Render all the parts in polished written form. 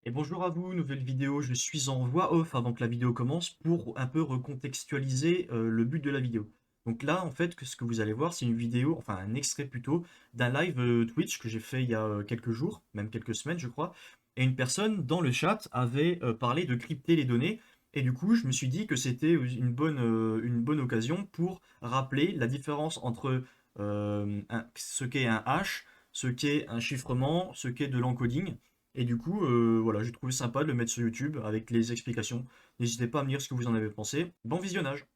Et bonjour à vous, nouvelle vidéo. Je suis en voix off avant que la vidéo commence pour un peu recontextualiser le but de la vidéo. Donc là, en fait, ce que vous allez voir, c'est une vidéo, enfin un extrait plutôt, d'un live Twitch que j'ai fait il y a quelques jours, même quelques semaines, je crois. Et une personne dans le chat avait parlé de crypter les données. Et du coup, je me suis dit que c'était une bonne occasion pour rappeler la différence entre ce qu'est un hash, ce qu'est un chiffrement, ce qu'est de l'encoding. Et du coup, voilà, j'ai trouvé sympa de le mettre sur YouTube avec les explications. N'hésitez pas à me dire ce que vous en avez pensé. Bon visionnage.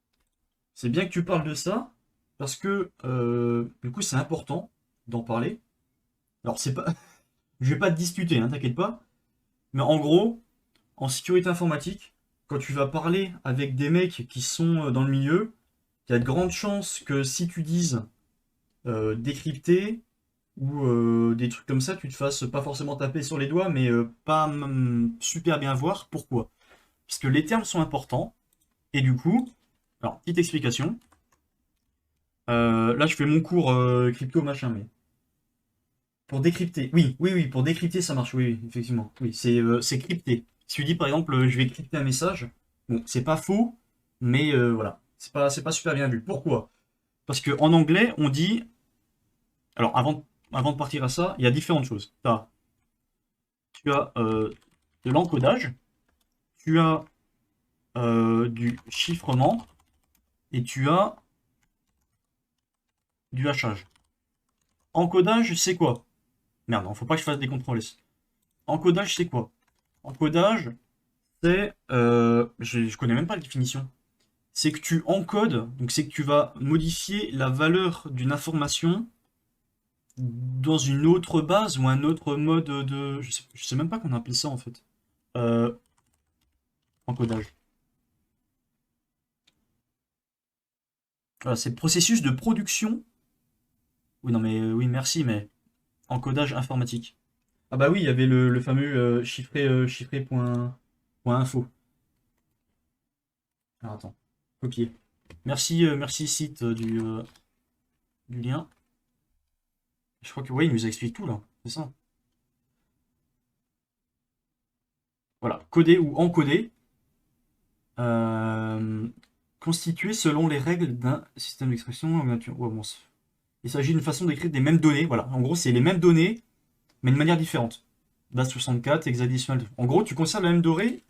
C'est bien que tu parles de ça, parce que du coup, c'est important d'en parler. Alors, c'est pas, je vais pas te disputer, hein, t'inquiète pas. Mais en gros, en sécurité informatique, quand tu vas parler avec des mecs qui sont dans le milieu, il y a de grandes chances que si tu dises décrypter ou des trucs comme ça, tu te fasses pas forcément taper sur les doigts, mais pas super bien voir. Pourquoi? Parce que les termes sont importants, et du coup, alors, petite explication. Là, je fais mon cours crypto machin, mais pour décrypter, oui, pour décrypter, ça marche, oui, effectivement, oui, c'est crypté. Si tu dis par exemple, je vais crypter un message, bon, c'est pas faux, mais voilà, c'est pas super bien vu. Pourquoi? Parce que en anglais, on dit, alors avant de partir à ça, il y a différentes choses. Tu as de l'encodage, tu as du chiffrement, et tu as du hachage. Encodage, c'est quoi? Merde, non, faut pas que je fasse des contrôles S. Encodage, c'est quoi? Encodage, c'est... je connais même pas la définition. C'est que tu encodes, donc c'est que tu vas modifier la valeur d'une information dans une autre base ou un autre mode de... Je sais même pas qu'on appelle ça en fait. Euh, encodage. Voilà, c'est le processus de production. Oui, non mais oui, merci, mais encodage informatique. Ah bah oui, il y avait le fameux chiffré point info. Alors attends, copier. Merci site du lien. Je crois que ouais, il nous explique tout là, c'est ça. Voilà, coder ou encoder, euh, constitué selon les règles d'un système d'expression. Ouais, bon, il s'agit d'une façon d'écrire des mêmes données. Voilà, en gros, c'est les mêmes données, mais de manière différente. Base 64, hexadécimal. En gros, tu conserves la même donnée,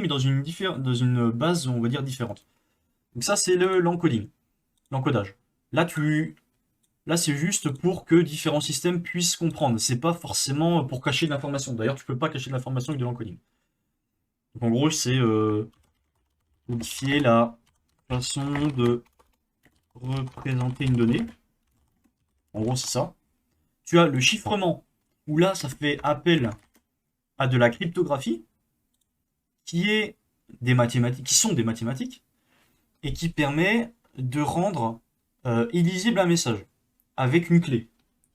mais dans une base, on va dire, différente. Donc ça, c'est l'encoding, l'encodage. Là, Là, c'est juste pour que différents systèmes puissent comprendre. C'est pas forcément pour cacher de l'information. D'ailleurs, tu peux pas cacher de l'information avec de l'encoding. Donc, en gros, c'est modifier la façon de représenter une donnée. En gros, c'est ça. Tu as le chiffrement, où là, ça fait appel à de la cryptographie, qui sont des mathématiques, et qui permet de rendre illisible un message avec une clé.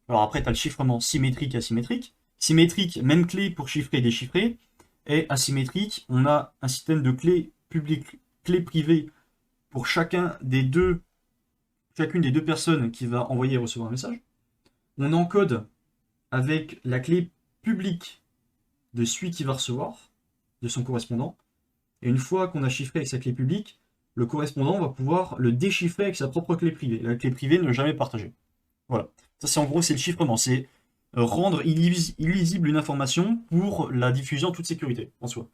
Alors après, tu as le chiffrement symétrique et asymétrique. Symétrique, même clé pour chiffrer et déchiffrer. Et asymétrique, on a un système de clés publiques, clés privées pour chacune des deux personnes qui va envoyer et recevoir un message. On encode avec la clé publique de celui qui va recevoir, de son correspondant. Et une fois qu'on a chiffré avec sa clé publique, le correspondant va pouvoir le déchiffrer avec sa propre clé privée. La clé privée ne jamais partagée. Voilà. Ça, c'est en gros, c'est le chiffrement. C'est rendre illisible une information pour la diffusion en toute sécurité, en soi.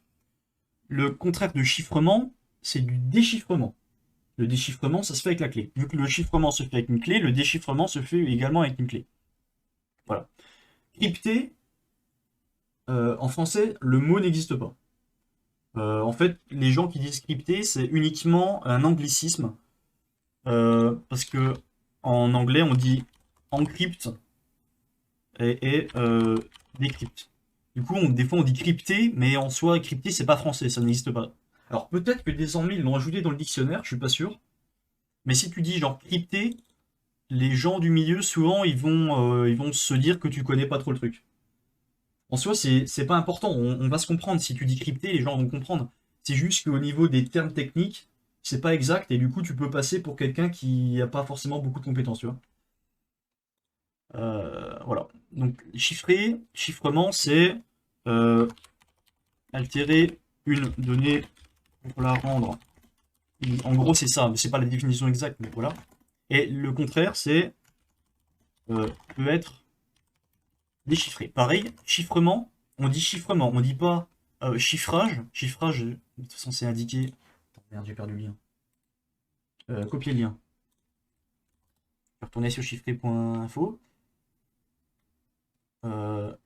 Le contraire de chiffrement, c'est du déchiffrement. Le déchiffrement, ça se fait avec la clé. Vu que le chiffrement se fait avec une clé, le déchiffrement se fait également avec une clé. Voilà. Crypté, en français, le mot n'existe pas. En fait, les gens qui disent crypté, c'est uniquement un anglicisme. Parce que en anglais, on dit encrypt et décrypte. Du coup, des fois, on dit crypté, mais en soi, crypté, c'est pas français, ça n'existe pas. Alors peut-être que désormais, ils l'ont ajouté dans le dictionnaire, je suis pas sûr. Mais si tu dis genre crypté, les gens du milieu, souvent, ils vont se dire que tu connais pas trop le truc. En soi, c'est pas important, on va se comprendre. Si tu dis crypté, les gens vont comprendre. C'est juste qu'au niveau des termes techniques, c'est pas exact, et du coup, tu peux passer pour quelqu'un qui a pas forcément beaucoup de compétences, tu vois. Voilà. Donc, chiffrement, c'est euh, altérer une donnée pour la rendre. En gros, c'est ça, mais c'est pas la définition exacte, mais voilà. Et le contraire, c'est peut être déchiffré. Pareil, chiffrement, on dit chiffrement, on dit pas chiffrage. Chiffrage, de toute façon, c'est indiqué. Attends, merde, j'ai perdu le lien. Copier le lien. Je vais retourner sur chiffré.info. Euh,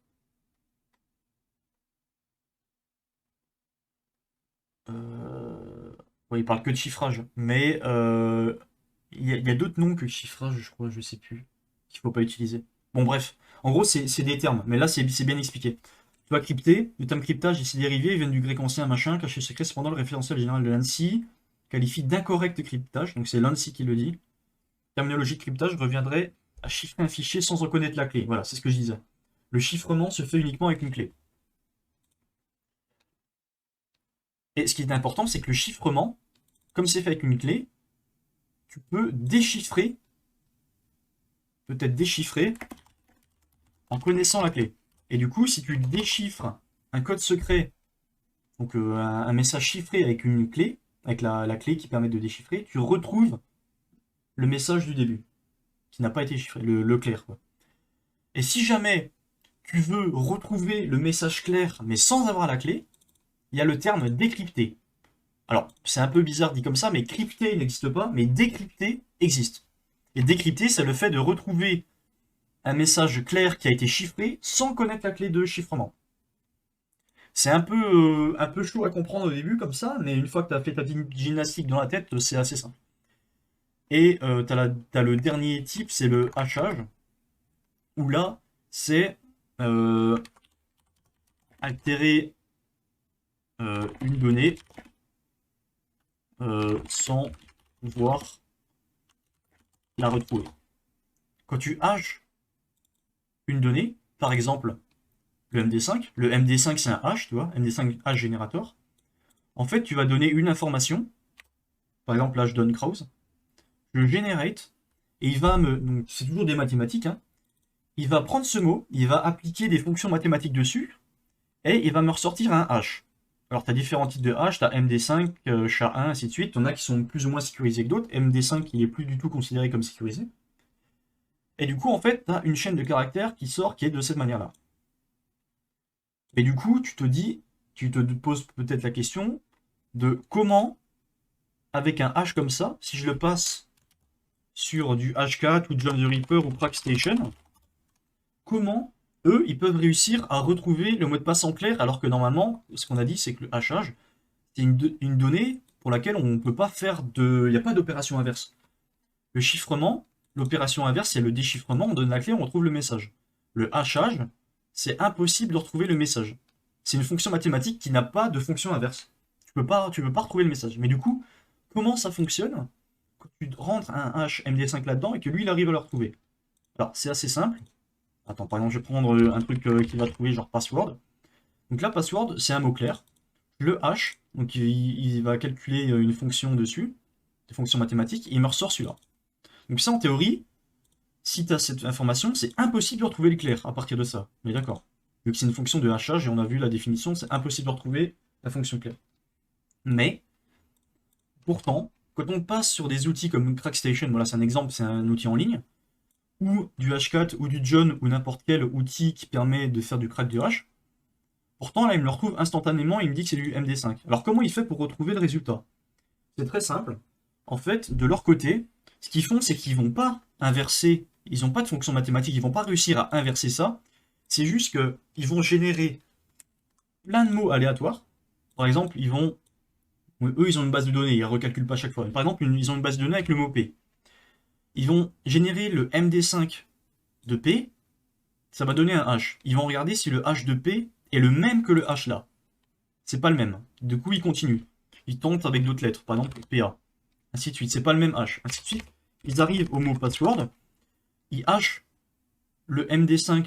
ouais, il parle que de chiffrage, mais il y a d'autres noms que chiffrage, je crois, je sais plus, qu'il faut pas utiliser. Bon, bref, en gros, c'est des termes, mais là, c'est bien expliqué. Tu vois, crypter, le terme cryptage et ses dérivés viennent du grec ancien machin, caché secret, cependant le référentiel général de l'ANSI qualifie d'incorrect cryptage, donc c'est l'ANSI qui le dit. Terminologie de cryptage reviendrait à chiffrer un fichier sans en connaître la clé. Voilà, c'est ce que je disais. Le chiffrement se fait uniquement avec une clé. Et ce qui est important, c'est que le chiffrement, comme c'est fait avec une clé, tu peux déchiffrer, peut-être déchiffrer, en connaissant la clé. Et du coup, si tu déchiffres un code secret, donc un message chiffré avec une clé, avec la clé qui permet de déchiffrer, tu retrouves le message du début, qui n'a pas été chiffré, le clair, quoi. Et si jamais tu veux retrouver le message clair, mais sans avoir la clé, il y a le terme décrypter. Alors, c'est un peu bizarre dit comme ça, mais crypter n'existe pas, mais décrypter existe. Et décrypter, c'est le fait de retrouver un message clair qui a été chiffré sans connaître la clé de chiffrement. C'est un peu chaud à comprendre au début comme ça, mais une fois que tu as fait ta gymnastique dans la tête, c'est assez simple. Et tu as le dernier type, c'est le hachage, où là, c'est euh, altérer une donnée sans pouvoir la retrouver. Quand tu hashes une donnée, par exemple le MD5, le MD5 c'est un hash, tu vois, MD5 hash générateur, en fait tu vas donner une information, par exemple là je donne Krause, je generate, et il va me, donc c'est toujours des mathématiques, hein, il va prendre ce mot, il va appliquer des fonctions mathématiques dessus, et il va me ressortir un hash. Alors tu as différents types de hash, tu as MD5, SHA-1, ainsi de suite, il y en a qui sont plus ou moins sécurisés que d'autres, MD5 il est plus du tout considéré comme sécurisé. Et du coup, en fait, tu as une chaîne de caractères qui sort qui est de cette manière-là. Et du coup, tu te dis, tu te poses peut-être la question de comment, avec un hash comme ça, si je le passe sur du H4 ou John the Ripper ou Prackstation, comment eux, ils peuvent réussir à retrouver le mot de passe en clair, alors que normalement, ce qu'on a dit, c'est que le hachage, c'est une donnée pour laquelle on ne peut pas faire de... Il n'y a pas d'opération inverse. Le chiffrement, l'opération inverse, c'est le déchiffrement, on donne la clé, on retrouve le message. Le hachage, c'est impossible de retrouver le message. C'est une fonction mathématique qui n'a pas de fonction inverse. Tu peux pas retrouver le message. Mais du coup, comment ça fonctionne quand tu rentres un hash MD5 là-dedans et que lui, il arrive à le retrouver? Alors, c'est assez simple. Attends, par exemple, je vais prendre un truc qu'il va trouver, genre password. Donc là, password, c'est un mot clair. Le hash, donc il va calculer une fonction dessus, des fonctions mathématiques, et il me ressort celui-là. Donc ça, en théorie, si tu as cette information, c'est impossible de retrouver le clair à partir de ça. Mais d'accord. Vu que c'est une fonction de hachage, et on a vu la définition, c'est impossible de retrouver la fonction claire. Mais, pourtant, quand on passe sur des outils comme Crackstation, voilà, c'est un exemple, c'est un outil en ligne, ou du H4 ou du John ou n'importe quel outil qui permet de faire du crack de hash, pourtant là il me le retrouve instantanément et il me dit que c'est du MD5. Alors comment il fait pour retrouver le résultat? C'est très simple. En fait, de leur côté, ce qu'ils font, c'est qu'ils vont pas inverser, ils n'ont pas de fonction mathématique, ils vont pas réussir à inverser ça. C'est juste qu'ils vont générer plein de mots aléatoires. Par exemple, eux, ils ont une base de données, ils ne recalculent pas chaque fois. Par exemple, ils ont une base de données avec le mot P. Ils vont générer le MD5 de P, ça va donner un H. Ils vont regarder si le H de P est le même que le H là. C'est pas le même. Du coup, ils continuent. Ils tentent avec d'autres lettres, par exemple PA. Ainsi de suite. C'est pas le même H. Ainsi de suite. Ils arrivent au mot password. Ils hachent le MD5,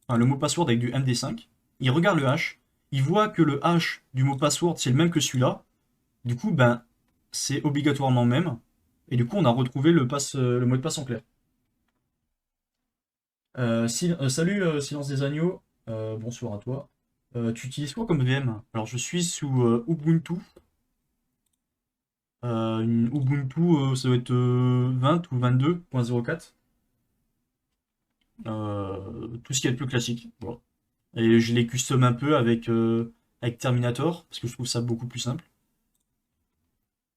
enfin le mot password avec du MD5. Ils regardent le H. Ils voient que le H du mot password c'est le même que celui-là. Du coup, ben, c'est obligatoirement le même. Et du coup, on a retrouvé le mot de passe en clair. Salut Silence des Agneaux, bonsoir à toi. Tu utilises quoi comme VM? Alors, je suis sous Ubuntu. Une Ubuntu, ça doit être 20 ou 22.04. Tout ce qui est le plus classique. Voilà. Et je les custom un peu avec Terminator, parce que je trouve ça beaucoup plus simple.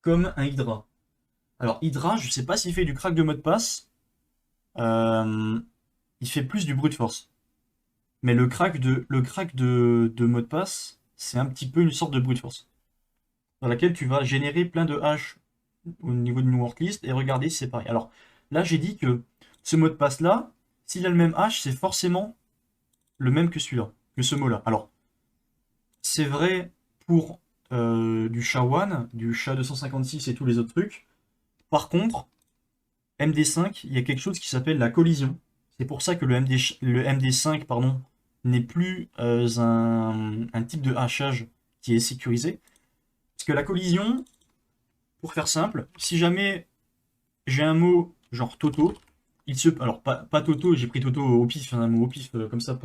Comme un Hydra. Alors, Hydra, je sais pas s'il fait du crack de mot de passe. Euh, il fait plus du brute force. Mais le crack de mot de passe, c'est un petit peu une sorte de brute force. Dans laquelle tu vas générer plein de hash au niveau d'une worklist et regarder si c'est pareil. Alors, là, j'ai dit que ce mot de passe-là, s'il a le même hash, c'est forcément le même que celui-là, que ce mot-là. Alors, c'est vrai pour du SHA-1, du SHA-256 et tous les autres trucs. Par contre, MD5, il y a quelque chose qui s'appelle la collision. C'est pour ça que le MD5 pardon, n'est plus un type de hachage qui est sécurisé. Parce que la collision, pour faire simple, si jamais j'ai un mot genre Toto, alors pas Toto, j'ai pris Toto au pif, un mot au pif comme ça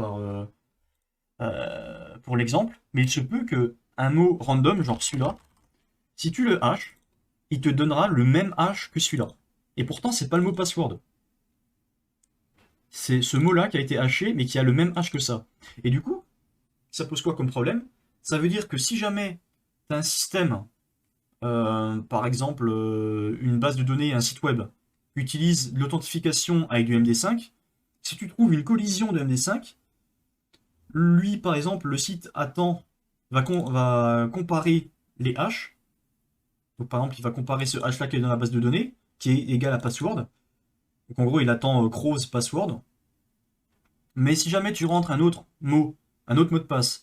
pour l'exemple, mais il se peut que un mot random, genre celui-là, si tu le hashes, il te donnera le même hash que celui-là. Et pourtant, c'est pas le mot password. C'est ce mot-là qui a été haché, mais qui a le même hash que ça. Et du coup, ça pose quoi comme problème? Ça veut dire que si jamais tu as un système, par exemple une base de données, un site web, utilise l'authentification avec du MD5, si tu trouves une collision de MD5, lui, par exemple, le site va comparer les hashes. Donc, par exemple, il va comparer ce hash-là qui est dans la base de données, qui est égal à password. Donc, en gros, il attend Crows password. Mais si jamais tu rentres un autre mot, un autre mot de passe,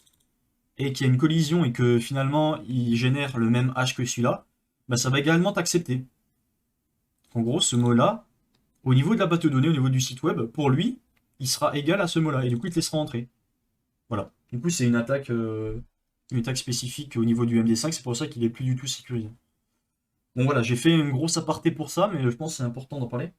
et qu'il y a une collision et que finalement il génère le même hash que celui-là, bah, ça va également t'accepter. En gros, ce mot-là, au niveau de la base de données, au niveau du site web, pour lui, il sera égal à ce mot-là. Et du coup, il te laissera entrer. Voilà. Du coup, c'est une attaque spécifique au niveau du MD5, c'est pour ça qu'il est plus du tout sécurisé. Bon voilà, j'ai fait une grosse aparté pour ça, mais je pense que c'est important d'en parler.